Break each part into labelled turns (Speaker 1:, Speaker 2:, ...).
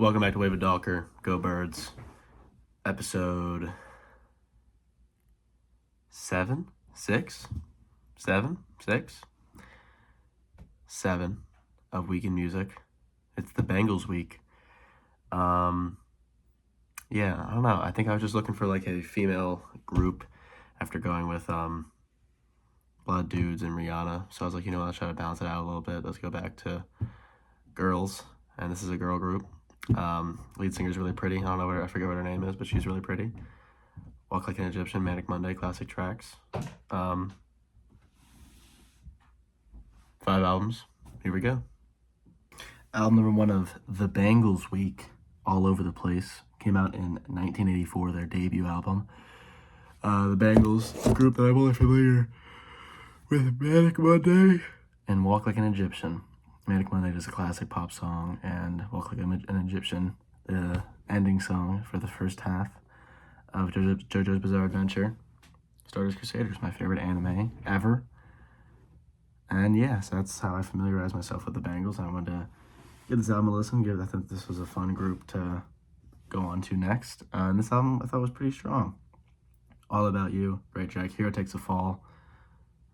Speaker 1: Welcome back to Wave of Dalker, Go Birds, episode 7 of Week in Music. It's the Bangles week. Yeah, I don't know. I think I was just looking for like a female group after going with Blood Dudes and Rihanna. So I was like, let's try to balance it out a little bit. Let's go back to girls, and this is a girl group. Lead singer's really pretty. I forget what her name is, but she's really pretty. Walk Like an Egyptian, Manic Monday, classic tracks. 5 albums. Here we go. Album number 1 of the Bangles week, All Over the Place, came out in 1984, their debut album. The Bangles, a group that I'm only familiar with Manic Monday and Walk Like an Egyptian. Manic Monday is a classic pop song, and Walk Like an Egyptian, the ending song for the first half of JoJo's Bizarre Adventure. Stardust Crusaders, my favorite anime ever. And yeah, so that's how I familiarized myself with the Bangles. I wanted to give this album a listen. I think this was a fun group to go on to next. And this album I thought was pretty strong. All About You, great track. Hero Takes a Fall,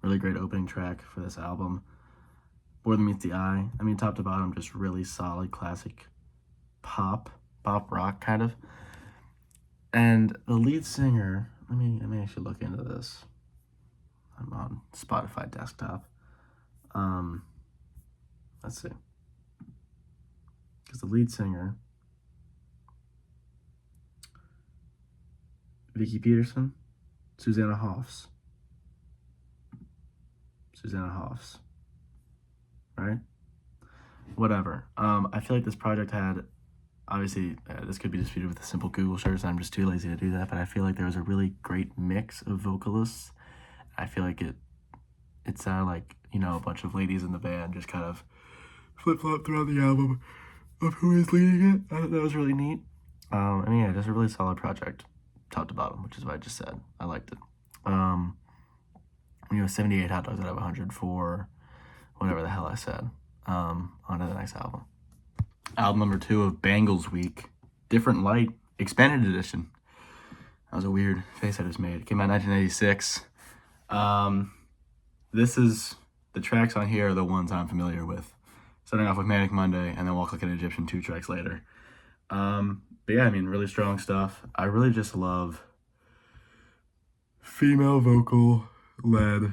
Speaker 1: really great opening track for this album. More Than Meets the Eye. I mean, top to bottom, just really solid classic pop rock kind of. And the lead singer, let me actually look into this. I'm on Spotify desktop. Let's see. Because the lead singer, Vicky Peterson, Susanna Hoffs. Right? Whatever. I feel like this project had, obviously, this could be disputed with a simple Google search, and I'm just too lazy to do that, but I feel like there was a really great mix of vocalists. I feel like it sounded like, a bunch of ladies in the band just kind of flip-flop throughout the album of who is leading it. I thought that was really neat. Just a really solid project, top to bottom, which is what I just said. I liked it. 78 hot dogs out of 100 for whatever the hell I said. On to the next album. Album number 2 of Bangles week, Different Light, expanded edition. That was a weird face I just made. It came out in 1986. The tracks on here are the ones I'm familiar with. Starting off with Manic Monday and then Walk Like an Egyptian 2 tracks later. But yeah, really strong stuff. I really just love female vocal led,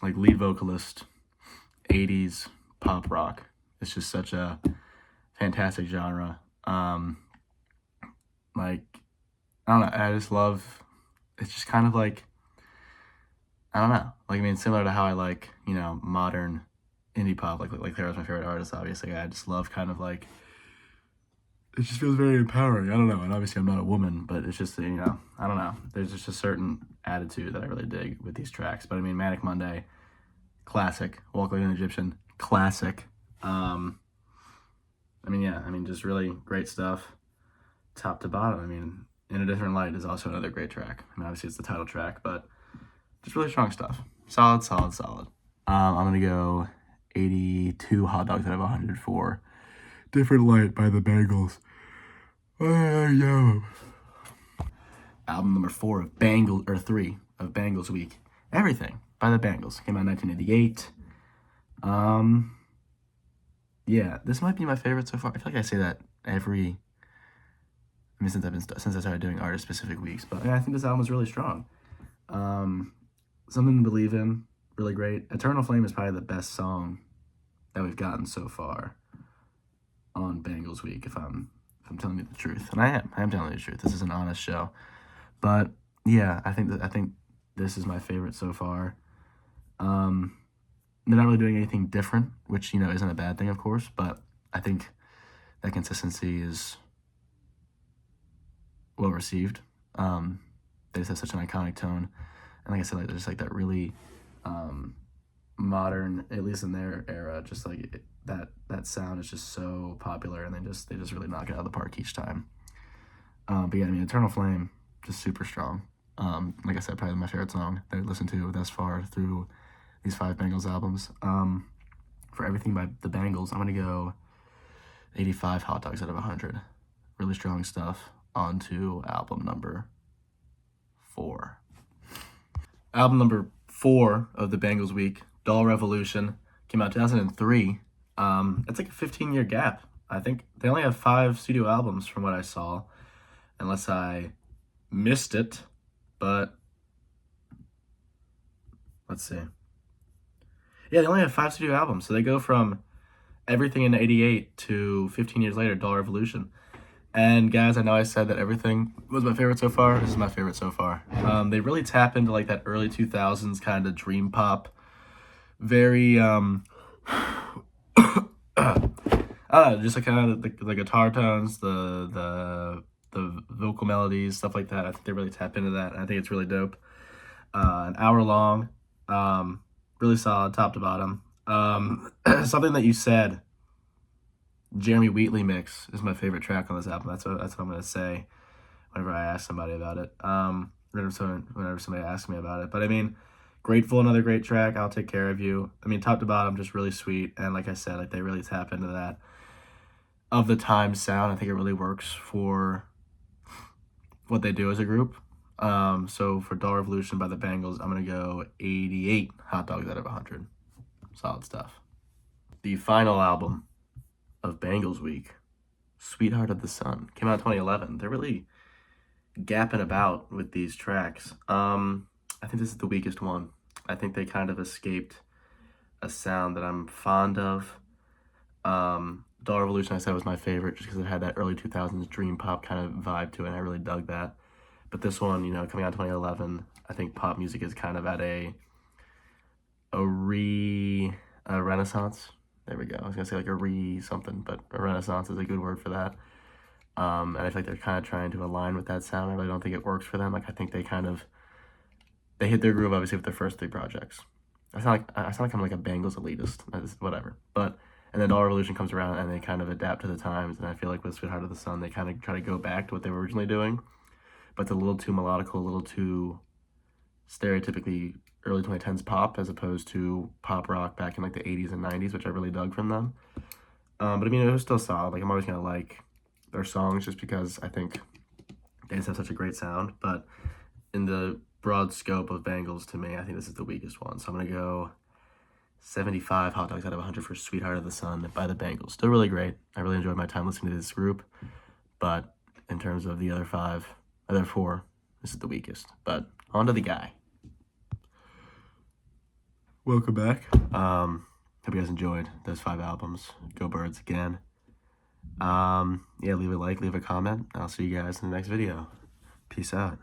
Speaker 1: like lead vocalist, 80s pop rock. It's just such a fantastic genre. I don't know, I just love, it's just kind of like, I don't know, similar to how I like, modern indie pop, like Clara's my favorite artist, obviously. I just love kind of like, it just feels very empowering. I don't know, and obviously I'm not a woman, but it's just, I don't know, there's just a certain attitude that I really dig with these tracks. But Manic Monday, classic. Walk Like an Egyptian, classic. Just really great stuff, top to bottom. In a Different Light is also another great track. Obviously it's the title track, but just really strong stuff. Solid. I'm gonna go 82 hot dogs out of 100 for Different Light by the Bangles. Album number 4 of Bangles, or 3 of Bangles week, Everything by the Bangles, came out in 1988. Yeah, this might be my favorite so far. I feel like I say that since I started doing artist specific weeks, but yeah, I think this album is really strong. Something to Believe In, really great. Eternal Flame is probably the best song that we've gotten so far on Bangles week, if I'm telling you the truth. And I am telling you the truth. This is an honest show. But yeah, I think this is my favorite so far. They're not really doing anything different, which, isn't a bad thing, of course, but I think that consistency is well received. They just have such an iconic tone. And like I said, there's just that really modern, at least in their era, just that sound is just so popular, and they just really knock it out of the park each time. But yeah, Eternal Flame, just super strong. Like I said, probably my favorite song that I've listened to thus far through these 5 Bangles albums. For Everything by the Bangles, I'm gonna go 85 hot dogs out of 100. really strong stuff. On to album number 4. Album number 4 of the Bangles week, Doll Revolution, came out 2003. It's like a 15-year gap. I think they only have 5 studio albums from what I saw, unless I missed it, but let's see. Yeah, they only have 5 studio albums, so they go from Everything in 88 to 15 years later, Doll Revolution. And guys, I know I said that Everything was my favorite so far. This is my favorite so far. They really tap into like that early 2000s kind of dream pop. Very, just like kind of the guitar tones, the vocal melodies, stuff like that. I think they really tap into that. I think it's really dope. An hour long, really solid, top to bottom. Something that you said, Jeremy Wheatley mix is my favorite track on this album. That's what I'm gonna say whenever I ask somebody about it. Whenever somebody asks me about it. But I mean, Grateful, another great track. I'll Take Care of You. I mean, top to bottom, just really sweet. And like I said, like they really tap into that of the time sound. I think it really works for what they do as a group. So for Doll Revolution by the Bangles, I'm gonna go 88 hot dogs out of 100. Solid stuff. The final album of Bangles week, Sweetheart of the Sun, came out in 2011. They're really gapping about with these tracks. I think this is the weakest one. I think they kind of escaped a sound that I'm fond of. Doll Revolution, I said, was my favorite just because it had that early 2000s dream pop kind of vibe to it, and I really dug that. But this one, you know, coming out in 2011, I think pop music is kind of at a renaissance. There we go. I was going to say like a something, but a renaissance is a good word for that. And I feel like they're kind of trying to align with that sound. I really don't think it works for them. Like, I think they hit their groove, obviously, with their first 3 projects. I sound like I'm like a Bangles elitist, whatever. But, and then Doll Revolution comes around and they kind of adapt to the times. And I feel like with Sweetheart of the Sun, they kind of try to go back to what they were originally doing. But it's a little too melodical, a little too stereotypically early 2010s pop, as opposed to pop rock back in like the 80s and 90s, which I really dug from them. But I mean, it was still solid. Like, I'm always going to like their songs just because I think they just have such a great sound. But in the broad scope of Bangles, to me, I think this is the weakest one. So I'm going to go 75 hot dogs out of 100 for Sweetheart of the Sun by the Bangles. Still really great. I really enjoyed my time listening to this group. But in terms of the other 4, this is the weakest. But on to the guy. Welcome back. Hope you guys enjoyed those 5 albums. Go Birds again. Yeah, leave a like, leave a comment. I'll see you guys in the next video. Peace out.